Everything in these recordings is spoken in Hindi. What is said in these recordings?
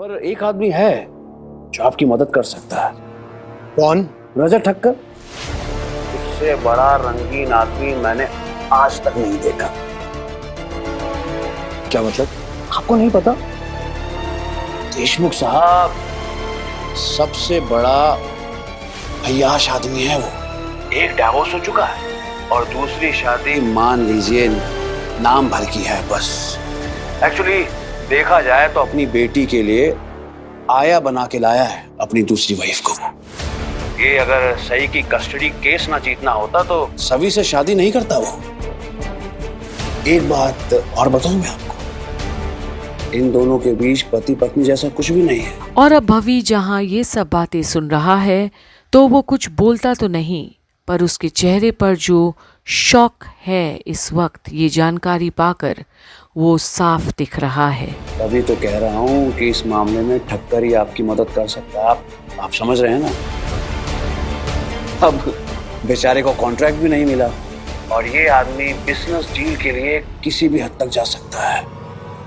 पर एक आदमी है जो आपकी मदद कर सकता है। कौन? रजत ठक्कर। उससे बड़ा रंगीन आदमी मैंने आज तक नहीं देखा। क्या मतलब? आपको नहीं पता? देशमुख साहब सबसे बड़ा अय्याश आदमी है वो। एक डाइवोर्स हो चुका है और दूसरी शादी मान लीजिए नाम भर की है बस। एक्चुअली देखा जाए तो अपनी बेटी के लिए आया बना के लाया है अपनी दूसरी वाइफ को। ये अगर सही की कस्टडी केस ना जीतना होता तो सभी से शादी नहीं करता वो। एक बात और बताऊं मैं आपको, इन दोनों के बीच पति पत्नी जैसा कुछ भी नहीं है। और अब भवी जहां ये सब बातें सुन रहा है तो वो कुछ बोलता तो नहीं, पर उसके चेहरे पर जो शॉक है इस वक्त ये जानकारी पाकर वो साफ दिख रहा है। तभी तो कह रहा हूँ कि इस मामले में ठक्कर ही आपकी मदद कर सकता है। आप समझ रहे हैं ना? अब बेचारे को कॉन्ट्रैक्ट भी नहीं मिला और ये आदमी बिजनेस डील के लिए किसी भी हद तक जा सकता है।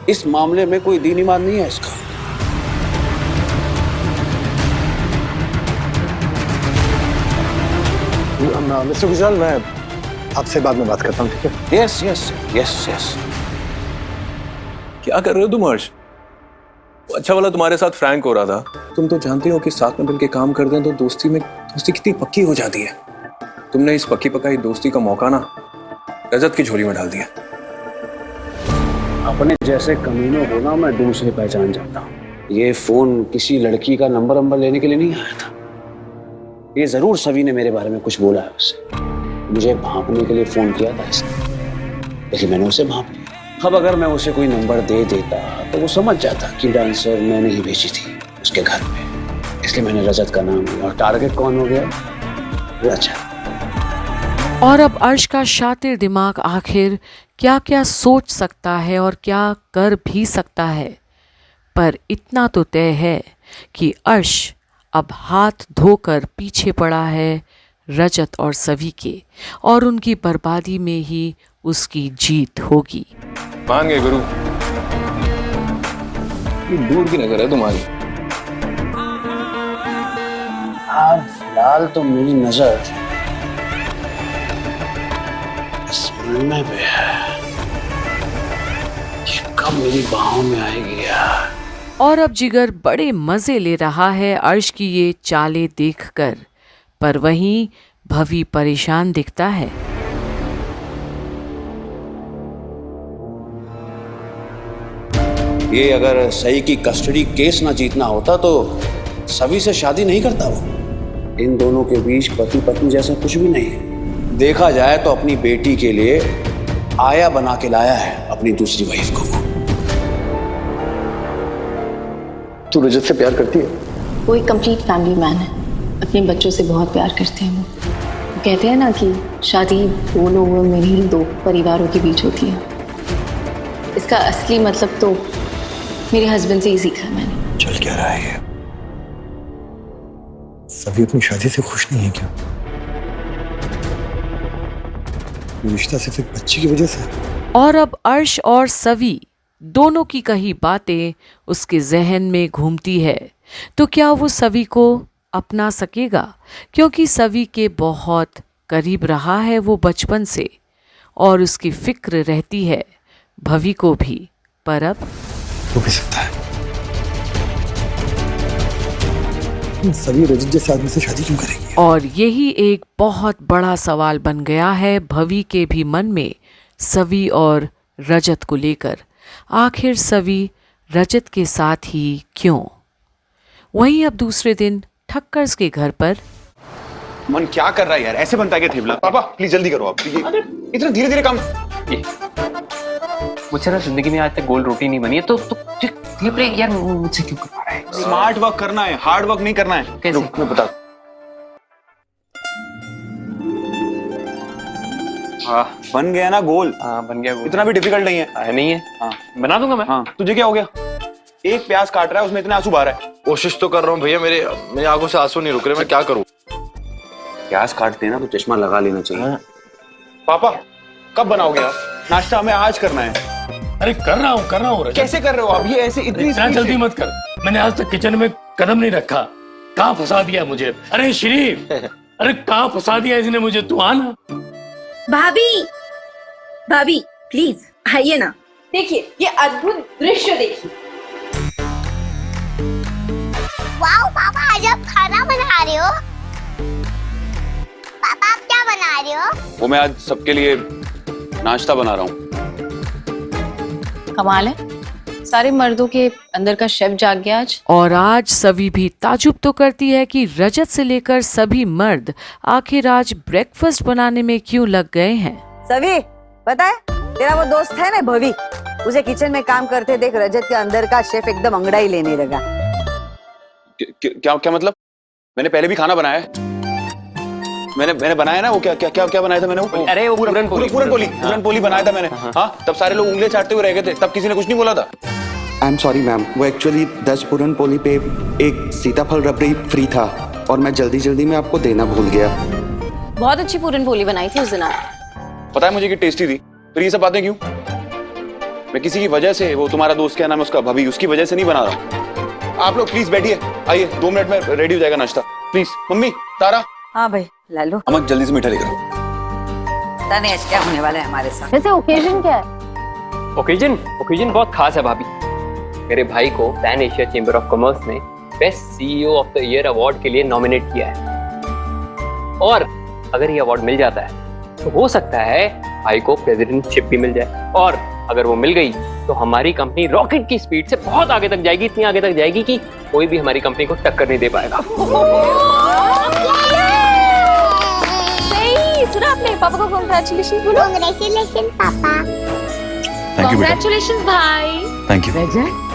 इस मामले में कोई दीन ईमान नहीं है इसका। मिस्टर गुजराल, मैं आपसे बाद में बात करता हूँ, ठीक है? Yes yes yes yes. क्या कर रहे हो तुम हर्ष? अच्छा वाला तुम्हारे साथ फ्रैंक हो रहा था। तुम तो जानते हो कि साथ में मिलकर काम करते हैं तो दोस्ती कितनी पक्की हो जाती है। तुमने इस पक्की पकाई दोस्ती का मौका ना रजत की झोली में डाल दिया। अपने जैसे कमीनों को ना मैं दूर से पहचान जाता हूँ। ये फोन किसी लड़की का नंबर लेने के लिए नहीं आया था। ये जरूर सभी ने मेरे बारे में कुछ बोला है उससे। मुझे भांपने के लिए फोन किया था इसने, लेकिन मैंने उसे भांप लिया। अब अगर मैं उसे कोई नंबर दे देता तो वो समझ जाता कि डांसर मैंने ही भेजी थी उसके घर पे। इसलिए मैंने रजत का नाम लिया और टारगेट कौन हो गया? रजत। और अब अर्श का शातिर दिमाग आखिर क्या क्या सोच सकता है और क्या कर भी सकता है। पर इतना तो तय है कि अर्श अब हाथ धोकर पीछे पड़ा है रजत और सभी के, और उनकी बर्बादी में ही उसकी जीत होगी। मान गए गुरु, ये दूर की नजर है तुम्हारी। फिलहाल तो मेरी नजर इस निर्णय पे है कि कब मेरी बाहों में आएगी यार। और अब जिगर बड़े मजे ले रहा है अर्श की ये चालें देखकर, पर वहीं भवी परेशान दिखता है। ये अगर सही की कस्टडी केस ना जीतना होता तो सभी से शादी नहीं करता वो। इन दोनों के बीच पति पत्नी जैसा कुछ भी नहीं है। देखा जाए तो अपनी बेटी के लिए आया बना के लाया है अपनी दूसरी वाइफ को। तू रजत से प्यार करती है? वो एक कंप्लीट फैमिली मैन है, अपने बच्चों से बहुत प्यार करते हैं वो कहते हैं ना कि शादी दो लोगों में नहीं दो परिवारों के बीच होती है। इसका असली मतलब तो मेरे हस्बैंड से ही सीखा है मैंने। चल क्या रहा है ये? सभी अपनी शादी से खुश नहीं है क्या? रिश्ता सिर्फ एक बच्ची की वजह से? और अब अर्श और सवी दोनों की कही बातें उसके जहन में घूमती है, तो क्या वो सवी को अपना सकेगा? क्योंकि सवी के बहुत करीब रहा है वो बचपन से, और उसकी फिक्र रहती है भवी को भी। पर अब हो भी सकता है। सभी रजत जैसे आदमी से शादी क्यों करेगी? और यही एक बहुत बड़ा सवाल बन गया है भवी के भी मन में सवी और रजत को लेकर। आखिर सवी रजत के साथ ही क्यों? वहीं अब दूसरे दिन ठक्कर्स के घर पर। मन क्या कर रहा है यार? ऐसे बनता है क्या थेपला? पापा प्लीज जल्दी करो आप। इतना धीरे धीरे काम। मुझसे ना जिंदगी में आज तक गोल रोटी नहीं बनी है, तो थेपले यार मुझसे क्यों करवा रहा है? स्मार्ट वर्क करना है, हार्ड वर्क नहीं करना है। कैसे? रुक, मैं बता। हाँ बन गया ना गोल? हाँ बन गया गोल। इतना भी डिफिकल्ट नहीं है। नहीं है। हाँ बना दूंगा मैं। हाँ तुझे क्या हो गया? एक प्याज काट रहा है उसमें इतने आंसू बहा रहा है। कोशिश तो कर रहा हूँ भैया, मेरी आंखों से आंसू नहीं रुक रहे, मैं क्या करूँ? प्याज काटते हैं ना तो चश्मा लगा लेना चाहिए। पापा कब बनाओगे आप? नाश्ता हमें आज करना है। अरे कर रहा हूँ कैसे कर रहे हो आप? ये ऐसे इतनी जल्दी मत कर। मैंने आज तक किचन में कदम नहीं रखा। कहाँ फंसा दिया मुझे? अरे श्री, अरे कहाँ फंसा दिया इसने मुझे? तू आना। भाभी, भाभी प्लीज आइए ना, देखिए ये अद्भुत दृश्य देखिए। वाओ पापा, आज आप खाना बना रहे हो। पापा आप क्या बना रहे हो? वो मैं आज सबके लिए नाश्ता बना रहा हूँ। कमाल है, सारे मर्दों के अंदर का शेफ जाग गया आज। और आज सभी भी ताजुब तो करती है कि रजत से लेकर सभी मर्द आखिर आज ब्रेकफास्ट बनाने में क्यों लग गए हैं। सभी पता है, तेरा वो दोस्त है ना भवी, उसे किचन में काम करते देख रजत के अंदर का शेफ एकदम अंगड़ाई लेने लगा। क्या क्या मतलब? मैंने पहले भी खाना बनाया है। मैंने बनाया ना वो क्या बनाया था मैंने? वो अरे वो पूरन पोली बनाया था मैंने। हाँ, तब सारे लोग उंगलियां चाटते हुए रह गए थे, तब किसी ने कुछ नहीं बोला था। आई एम सॉरी मैम, वो एक्चुअली 10 पूरन पोली पे एक सीताफल रबड़ी फ्री था और मैं जल्दी में आपको देना भूल गया। बहुत अच्छी पूरन पोली बनाई थी उस दिन आप। पता है मुझे कि टेस्टी थी, फिर ये सब बातें क्यों? मैं किसी की वजह से, वो तुम्हारा दोस्त क्या नाम है उसका, भभी, उसकी वजह से नहीं बना रहा। आप लोग प्लीज बैठिए, आइए 2 मिनट में रेडी हो जाएगा नाश्ता। प्लीज मम्मी, तारा। हाँ भाई ला लो। अमन जल्दी से मीठा लेकर। पता नहीं आज क्या होने वाला है हमारे साथ। वैसे ओकेजन क्या है? ओकेजन बहुत खास है भाभी। मेरे भाई को Pan Asia Chamber of Commerce ने best CEO of the year award के लिए नॉमिनेट किया है, और अगर ये अवार्ड मिल जाता है तो हो सकता है भाई को प्रेसिडेंटशिप भी मिल जाए, और अगर वो मिल गई तो हमारी कंपनी रॉकेट की स्पीड से बहुत आगे तक जाएगी, इतनी आगे तक जाएगी कि कोई भी हमारी कंपनी को टक्कर नहीं दे पाएगा। सही सुना आपने। पापा को कांग्रेचुलेशन बोलो। कांग्रेचुलेशन पापा। कांग्रेचुलेशन भाई। Thank you. रजत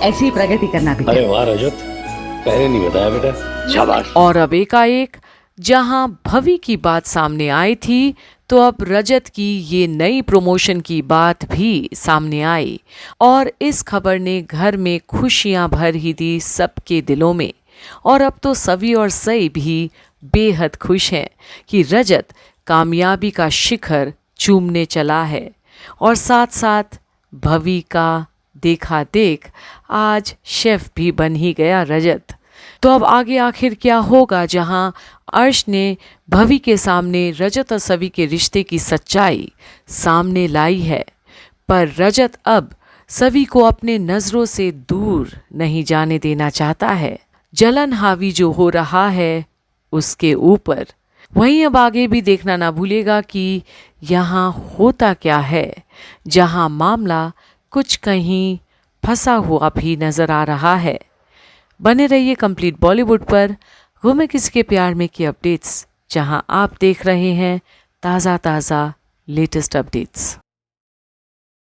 ऐसी प्रगति करना भी। अरे वाह रजत, पहले नहीं बताया बेटा, शाबाश। और अब एकाएक जहां भवी की बात सामने आई थी तो अब रजत की ये नई प्रमोशन की बात भी सामने आई, और इस खबर ने घर में खुशियां भर ही दी सबके दिलों में। और अब तो सवी और सई भी बेहद खुश हैं कि रजत कामयाबी का शिखर चूमने चला है, और साथ साथ भवी का देखा देख आज शेफ भी बन ही गया रजत। तो अब आगे आखिर क्या होगा, जहां अर्श ने भवी के सामने रजत और सवी के रिश्ते की सच्चाई सामने लाई है, पर रजत अब सवी को अपने नजरों से दूर नहीं जाने देना चाहता है। जलन हावी जो हो रहा है उसके ऊपर। वहीं अब आगे भी देखना ना भूलेगा कि यहाँ होता क्या है, जहाँ मामला कुछ कहीं फंसा हुआ भी नजर आ रहा है। बने रहिए कंप्लीट बॉलीवुड पर घूमे किसी के प्यार में की अपडेट्स, जहां आप देख रहे हैं ताज़ा लेटेस्ट अपडेट्स।